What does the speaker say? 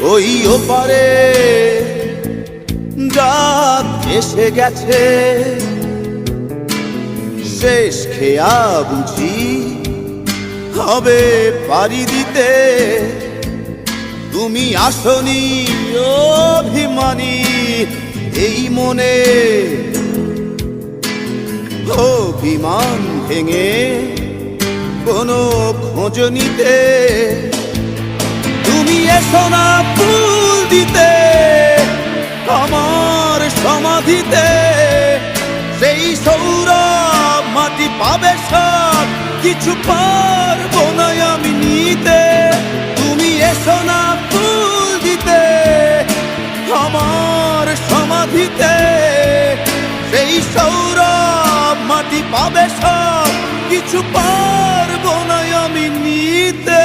ওই ওপারে রাত এসে গেছে, শেষ খেয়া বুঝি হবে পারি দিতে। তুমি আসনি অভিমানী এই মনে, অভিমান ভেঙে কোনো খোঁজ নিতে। তুমি এসো না ফুল দিতে আমার সমাধিতে, সেই সৌরভ মাটি পাবে সব কিছু পারবো না আমি নিতে। তুমি এসো না ফুল দিতে আমার সমাধিতে, সেই সৌরভ মাটি পাবে সব কিছু পারবো না আমি নিতে।